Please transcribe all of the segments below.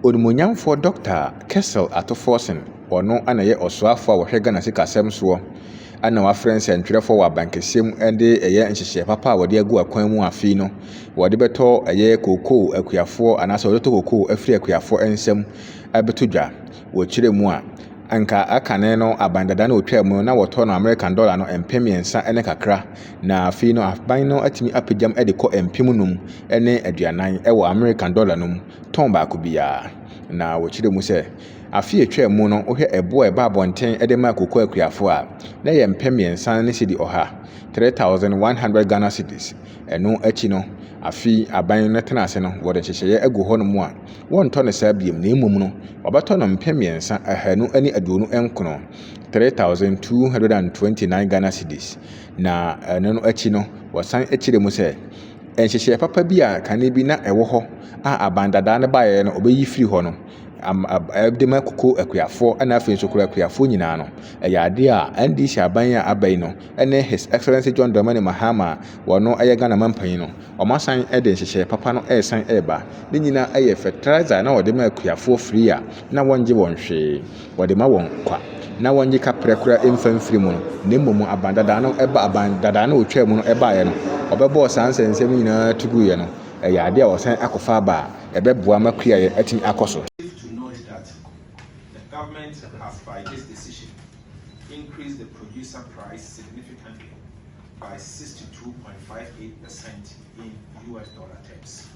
Onimonyamfo Dr. Kessel Atoforsen ono anaye osoafo a wohwe Ghana sikasem so ana wa friends entwerefo wa bankesem ende eye nhyehyɛ papa a wode agu akwan mu afi no wode beto eye koko akuafo anase wode to koko afiri akuafo ensem abeto dwa wo kyire mu a anka akane no abandada na otwa mu na woto no American dollar no empemiensa ene kakra na afi no aban no atimi apegyam ede kɔ empem num ene aduanan ewo American dollar num ton ba ko bia na wo kyire mu se afi etwa mu no ohwe ebo eba abonten ede ma koko akuafo a na ye empemiensa ne CEDI oha 3100 Ghana cedis eno achi no afi aban no tenase no wode hyehyɛ agu hɔ no mu a wonto ne saa biem na emum no obato no mpemiensa ahanu ani aduonu enkono 3229 Ghana cedis na eno no achi no wosan akyire mu sɛ nhyehyɛ papa bi a kane bi na ɛwɔ hɔ a abandada ne bae no obeyi firi hɔ no abdema koko akuafo ana afi nsokura akuafo nyina no ɛyade a NDC aban a Abbey no ene His Excellency John Dramani Mahama wono ɛyɛ Ghana mampan no ɔmasan ɛde nhyehyɛ papa no ɛsan ɛba ne nyina ɛyɛ fertilizer na wɔde ma akuafo free a na wɔngye wɔn hwee wɔde ma wɔn kwa na wɔngye kaprekura emfamfiri mu no nemmom abandada no ɛba abandada no otwa mu no ɛbaeɛ no ɔbɛbɔ sansensɛm nyina tuguye no ɛyade a wɔsan akɔfa ba ɛbɛboa makuaye atimi akɔso. The government has, by this decision, increased the producer price significantly by 62.58% in US dollar terms.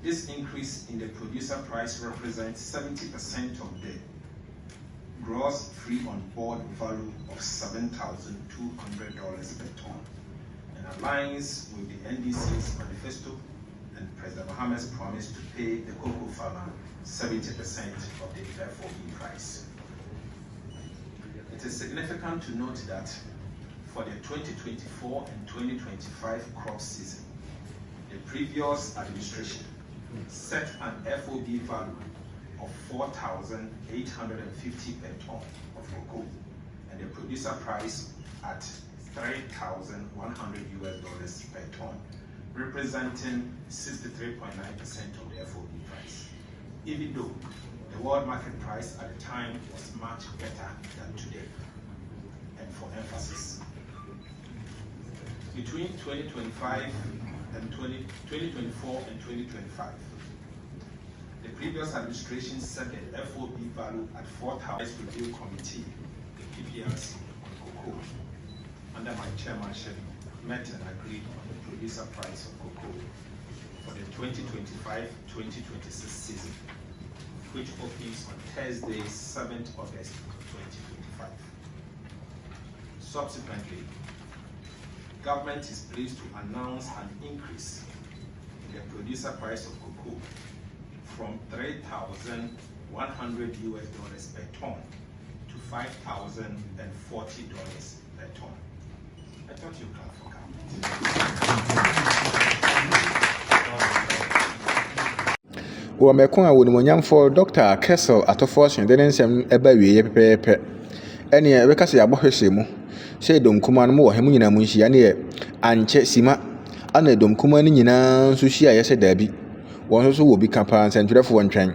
This increase in the producer price represents 70% of the gross free on board value of $7,200 per ton, and aligns with the NDC's manifesto and President Mahama's promise to pay the cocoa farmer 70% of the FOB price. It is significant to note that for the 2024 and 2025 crop season, the previous administration set an FOB value of $4,850 per ton of cocoa and the producer price at $3,100 per ton, representing 63.9% of the FOB price, even though the world market price at the time was much better than today. And for emphasis, between 2024 and 2025, the previous administration set the FOB value at $4,000 Review Committee, the PPRC, on cocoa, under my chairmanship, met and agreed on the producer price of cocoa for the 2025-2026 season, which opens on Thursday, 7th August 2025. Subsequently, government is pleased to announce an increase in the producer price of cocoa from $3,100 per ton to $5,040 per ton. I thought you clapped for government. Wameko a wonimonyamfo Dr. Kessel Atoforsen de nsɛm eba wieye pepepe ene ebeka se yabɔhwehye mu sɛ domkuma no mo wɔ hemu nyina mu nhia ne ankyɛ sima ana domkuma no nyina nso hia yɛsɛ daabi wɔn so wɔ bi ka pa nsɛntwerɛfo wɔntwɛn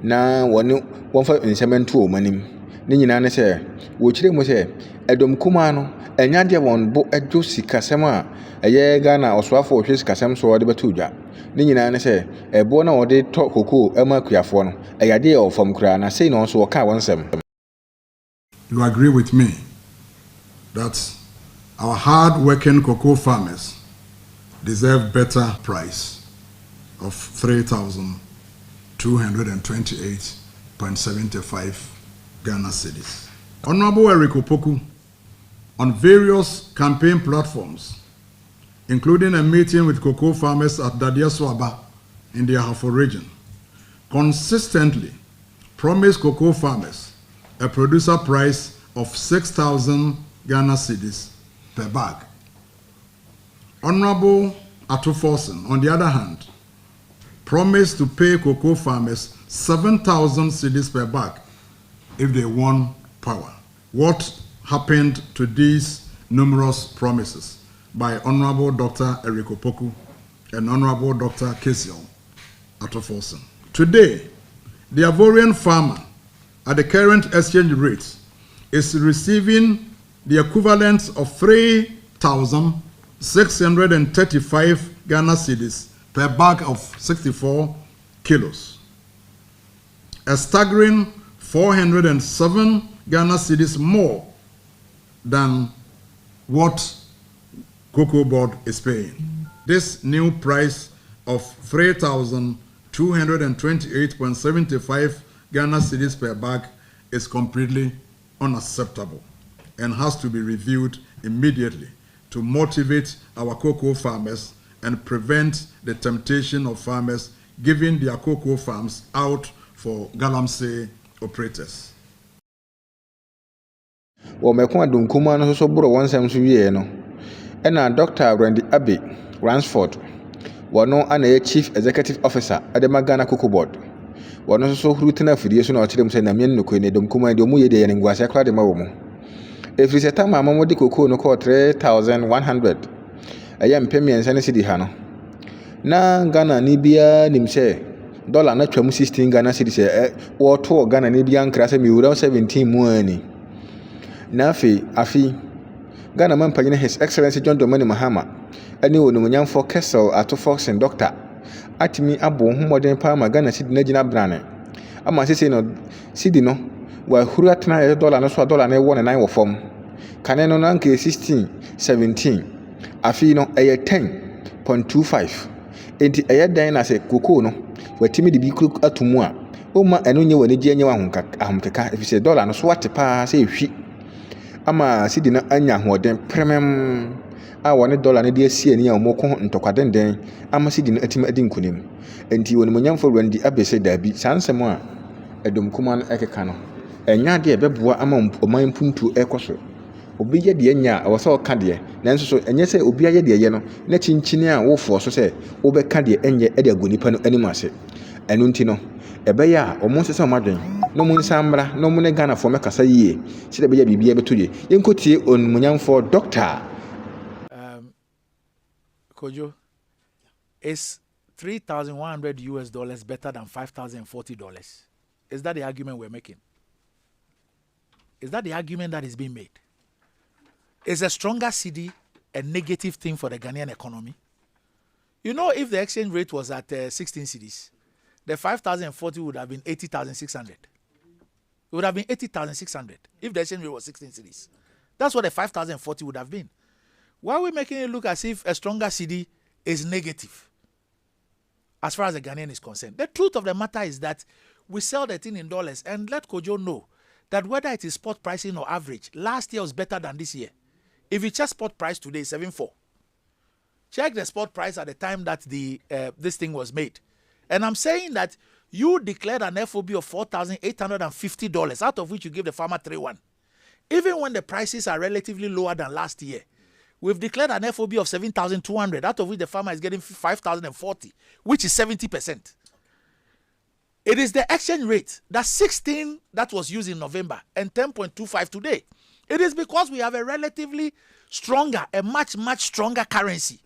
na wɔne wɔmfa nsɛm nto wɔn anim ne nyina ne sɛ wɔkyerɛ mu sɛ domkuma no enya de wɔn bo adwo sikasɛm a ɛyɛ Ghana ɔsoafo wɔhwɛ sikasɛm so wɔde bɛto dwa ne nyina ne sɛ ɛbo na wɔde tɔ kokoo ɛma kuafo no ɛyade yɛ ɔfam kura na sei na wɔn so wɔka wɔn nsɛm. You agree with me that our hard-working cocoa farmers deserve better price of 3,228.75 Ghana cedis. Honorable Eric Opoku, on various campaign platforms, including a meeting with cocoa farmers at Dadia Swaba in the Ahafo region, consistently promised cocoa farmers a producer price of 6,000 Ghana cedis per bag. Honorable Atoforsen, on the other hand, promised to pay cocoa farmers 7,000 cedis per bag if they won power. What happened to these numerous promises by Honorable Dr. Eric Opoku and Honorable Dr. Kessel Atoforsen? Today, the Ivorian farmer at the current exchange rate is receiving the equivalent of 3,635 Ghana cedis per bag of 64 kilos. A staggering 407 Ghana cedis more than what Cocoa Board is paying. This new price of 3,228.75 Ghana cedis per bag is completely unacceptable and has to be reviewed immediately to motivate our cocoa farmers and prevent the temptation of farmers giving their cocoa farms out for galamsey operators. Wamekuwa dunkuma no so boro wonsam so wie no. Ena Dr. Randy Abbey Ransford wano ana Chief Executive Officer Adema Ghana Cocoa Board. Wano so hurutena fidie so na okyerem se na me nnoko ne dunkuma de omu ye de ngwase akra de ma wo mu. Efiri se tama amamodi cocoa no ko 3,100. Eye mpem yensa ne sidi ha no. Na Ghana ni bia nim se dollar na twam 16 Ghana cedi se wo to Ghana ni bia nkra se mi wura 17 mu ani. Na afi Ghana man panyine His Excellency John Dramani Mahama ani onumunyamfo Kessel Atofoxen Doctor atimi abo homoden pa ma Ghana cedi na gina brane ama sese no cedi no wa huru atena dollar no so dollar na won 9 wo fom kane no na nke 16 17 afi no eye 10.25 enti eye dan na se koko no watimi de bi kru atumu a o ma eno nye wani je nye wa ahomkeka efise dollar no so atepa se ehwi ama cedi na anya hoden premium a woni dollar ne de asie ni a omoko ntokwadenden ama cedi na atima adi nkunim enti woni monyamfo Randy Abese dabi sansem a edom kuma no ekeka no enya de ebeboa ama oman puntu ekoso obi ye de enya a wose oka de nanso so enye se obi aye de ye no na chinchini a wofo so se obeka de enye e de agonipa no animase enu nti no ebe ya omo se omadwen no mu nsambra no mu ne Ghana fo mekasa yie se de be ya bibia betoye yenkotie onmunyamfo doctor Kojo, is $3,100 better than $5,040? Is that the argument we're making? Is that the argument that is being made? Is a stronger cedi a negative thing for the Ghanaian economy? You know, if the exchange rate was at 16 cedis, the 5,040 would have been 80,600. It would have been 80,600 if the exchange rate was 16 cedis. That's what the 5,040 would have been. Why are we making it look as if a stronger cedi is negative as far as the Ghanaian is concerned? The truth of the matter is that we sell the thing in dollars, and let Kojo know that whether it is spot pricing or average, last year was better than this year. If you check spot price today, 7.4. Check the spot price at the time that this thing was made. And I'm saying that you declared an FOB of $4,850, out of which you give the farmer 3.1. Even when the prices are relatively lower than last year, we've declared an FOB of 7,200, out of which the farmer is getting 5,040, which is 70%. It is the exchange rate, that 16 that was used in November and 10.25 today. It is because we have a relatively stronger, a much stronger currency.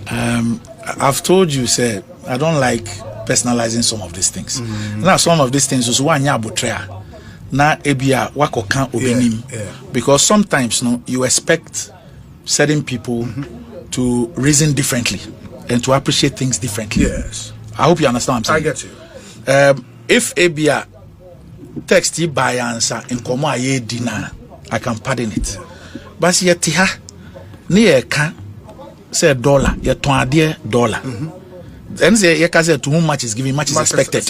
I've told you, sir, I don't like personalizing some of these things. Now, some of these things is one year betray. Na ebia wako kan obenim, because sometimes you expect certain people to reason differently and to appreciate things differently. Yes. I hope you understand what I'm saying. I get you. If ebia text you by answer in komo aye dina, I can pardon it. But yeti ha ni e kan say dollar, ye ton ade dollar. Then say ye can say to whom much is given, much is expected.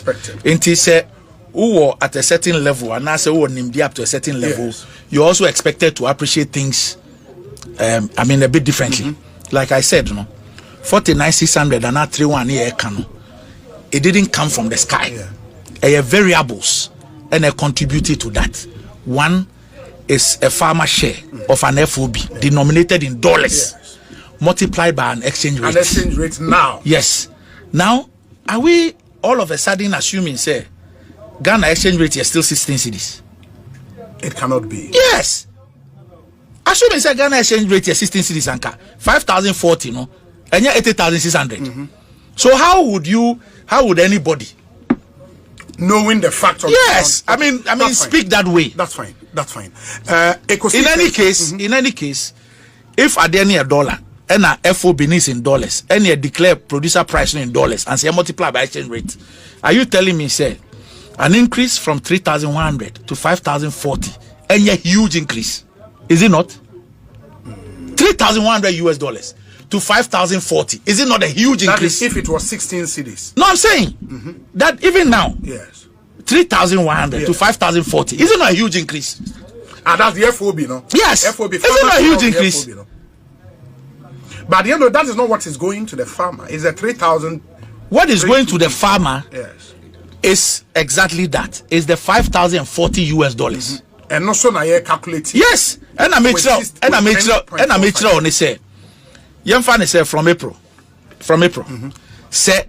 Inti say who at a certain level, and I say who nimdi up to a certain level, you're also expected to appreciate things a bit differently. Like I said, 49,600 and not 3.1 year can. It didn't come from the sky. Variables and I contributed to that. One is a farmer share of an FOB denominated in dollars, multiplied by an exchange rate. An exchange rate now. Yes. Now, are we all of a sudden assuming, say, Ghana exchange rate is still 16 cedis? It cannot be. Yes. Assuming say Ghana exchange rate is 16 cedis anka 5,040, and you're 80,600. So how would anybody knowing the fact of yes, I mean, speak that way. That's fine. In any case, if at any $1 and a FOB is in dollars, and you declare producer price in dollars and say multiply by exchange rate, are you telling me, say, an increase from 3,100 to 5,040 and a huge increase? Is it not? $3,100 to 5,040. Is it not a huge increase? That is if it was 16 cities. No, I'm saying that even now, yes, 3,100 to 5,040. Is it not a huge increase? And that's the FOB, no? Yes. FOB. Is it not a huge increase? FOB, no? But at the end of that is not what is going to the farmer. It's a 3,000. What is going to the farmer? Yes. Is exactly that. Is the $5,040. And also now you calculate. Yes. And I make sure on it say. Young fan say from April. Say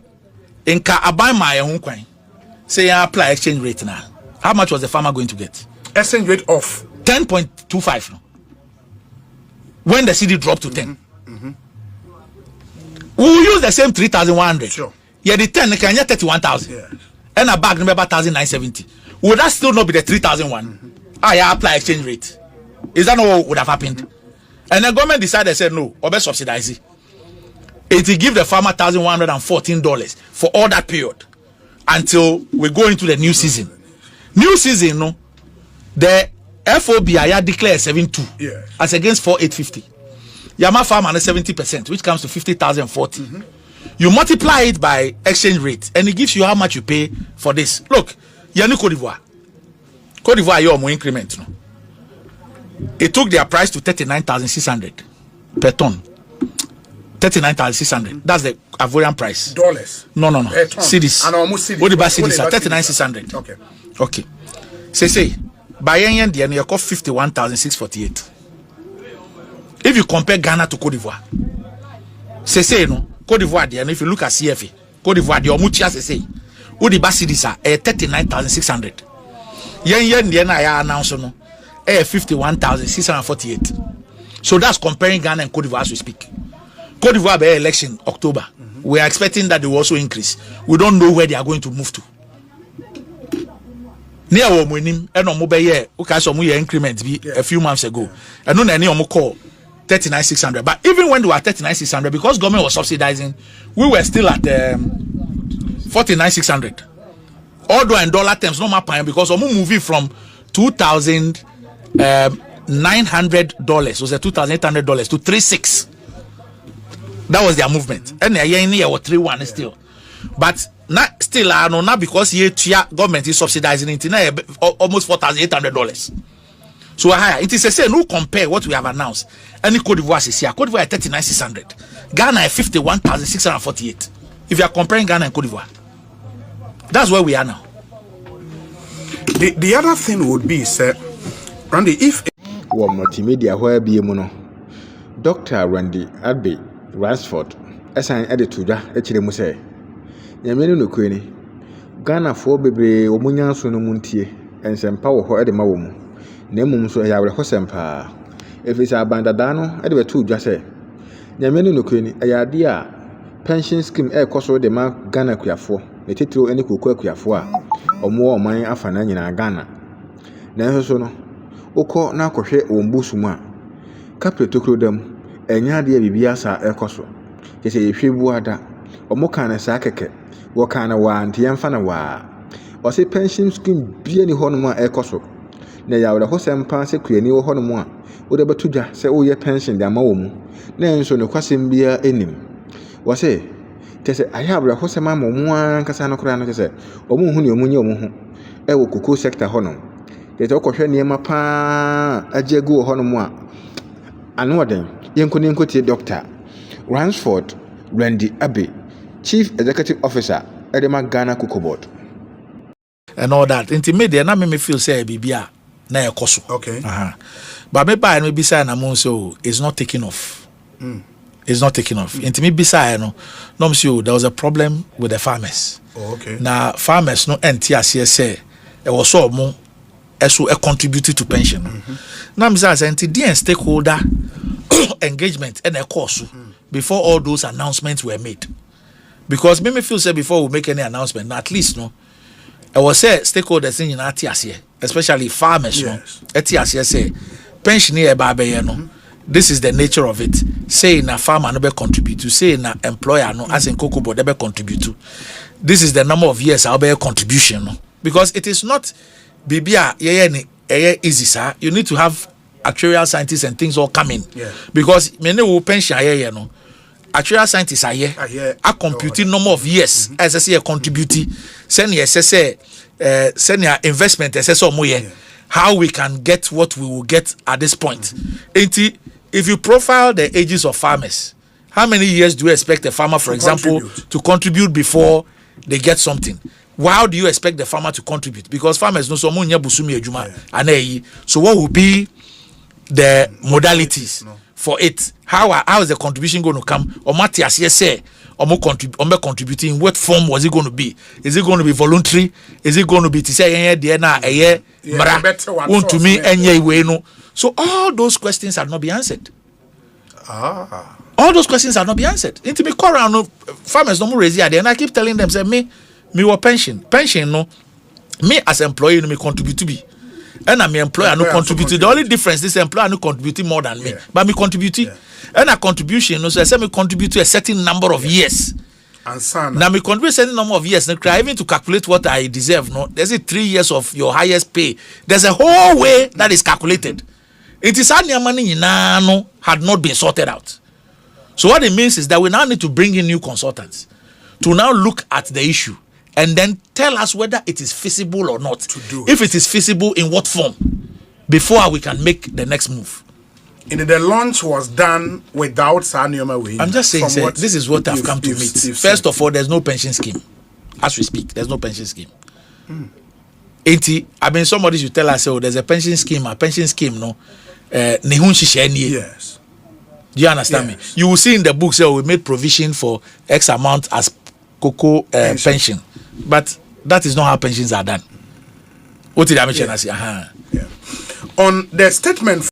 inka abai my own coin. Say you apply exchange rate now. How much was the farmer going to get? Exchange rate of 10.25. When the CEDI dropped to 10. We will use the same 3,100. Sure. Yeah, the 10 can get 31,000. Yes. And a bag number 1,970. Would that still not be the 3,001? I apply exchange rate. Is that not what would have happened? And the government decided, said no, or best subsidize it. It will give the farmer $1,114 for all that period until we go into the new season. New season, no, the FOB declared 7.2 yes, as against 4,850. Yama farmer 70%, which comes to 50,040. You multiply it by exchange rate, and it gives you how much you pay for this. Look, Yanu Cote d'Ivoire. Cote d'Ivoire, your more increment. No? It took their price to 39,600 per ton. 39,600. That's the Ivorian price. Dollars. No. CEDIs. And almost CEDIs. What the best CEDIs are 39,600. Okay. Say, by yen, the you cost 51,648. If you compare Ghana to Cote d'Ivoire, say no, Cote d'Ivoire, and if you look at CFA, Cote d'Ivoire, the Omuchia say, what the best CEDIs are 39,600. Yen, the I announce no, 51,648. So that's comparing Ghana and Cote d'Ivoire as we speak. Cote d'Ivoire by election October. We are expecting that they will also increase. We don't know where they are going to move to. Near Womunim, and on mobile year, okay, so we increment a few months ago. And no any call 39,600. But even when we were 39,600, because government was subsidizing, we were still at 49,600. Although in dollar terms, no more paying because we're moving from $2,900 was a $2,800 to 3,600. That was their movement. And the year was 3,100 still. But not still, not because government is subsidizing it almost $4,800. So it is a say no compare what we have announced. Any Cote d'Ivoire is here. Cote d'Ivoire 39,600. Ghana 51,648. If you are comparing Ghana and Cote d'Ivoire, that's where we are now. The other thing would be, sir, Randy, if multimedia where be Dr. Randy Abbey Ransford assign editor actually mu say nyamenu no kwani Ghana for bebre omunya so no muntie ensempa wo ho ede ma wo mu na emum so ya wre ho sempa efisa abandada no ede betu dwa say nyamenu no kwani ayade a pension scheme koso de ma Ghana kuafo etitiro ene kokwa kuafo a omo oman afana nyina Ghana na enso so no ukọ na akọhwe ombusu mu a kapretokro dam enya de bibia sa ekoso kese yehwebu ada omo kan sa keke wo kan na wa ntiemfa na wa o se pension scheme bia ni hono mu a ekoso na ya wala ho sempa se kuani wo hono mu a wo de betudwa se wo ye pension de ama wo mu na enso no kwasem bia enim wo se kese ayabra ho sema mo mu an kasa no kra no kese omo hu ni omo nye omo hu e wo koko sector hono kese okọhwe niema pa agegu hono mu a anu oden yenkotie Dr. Ransford Randy Abbey, Chief Executive Officer, Edema Ghana Cocoa Board. And all that. Intimate, na me feel say bibia na ekoso. Okay. But me buy me beside na mo so it's not taking off. It's not taking off. Intimate beside no so there was a problem with the farmers. Oh, okay. Now farmers no NTS say it was so more so contributed to pension. Now me say the stakeholder engagement and a course before all those announcements were made. Because me feel say before we make any announcement, at least I was say stakeholders in Atiasia, especially farmers. Yes. Atiasia say pensioner babe no. This is the nature of it. Say na farmer no be contribute to, say na employer no as in cocoa board be contribute to. This is the number of years I'll be contribution no. Because it is not bibia easy sir. You need to have actuarial scientists and things all coming. Yeah. Because many will pension no. Actuarial scientists are here. A computing number of years as I say a contributing. Send your send your investment how we can get what we will get at this point. If you profile the ages of farmers, how many years do you expect a farmer, for example, to contribute before they get something? How do you expect the farmer to contribute? Because farmers know so so what will be the modalities for it? How is the contribution going to come? Or Matthias say contributing, what form was it going to be? Is it going to be voluntary? Is it going to be to say want to me any way no? So all those questions have not been answered. All those questions have not been answered. Into me no farmers no more raise there, and I keep telling them say me wa pension no, me as employee no me contribute to be. And I'm employer no contribute. The only difference this employer no contributing more than me, but me contributing. And a contribution, so I say me contribute to a certain number of years. And now me contribute a certain number of years. Now, even to calculate what I deserve, no, there's 3 years of your highest pay. There's a whole way that is calculated. It is only money no had not been sorted out. So what it means is that we now need to bring in new consultants to now look at the issue and then tell us whether it is feasible or not. To do if it is feasible, in what form, before we can make the next move. And the launch was done without Sanioma Way. I'm just saying, this is what I've come to meet. First of all, there's no pension scheme. As we speak, there's no pension scheme. 80, I mean, somebody should tell us, oh, there's a pension scheme, no. Yes. Do you understand me? You will see in the book, so we made provision for X amount as cocoa pension. But that is not how pensions are done. What did I mention? On the statement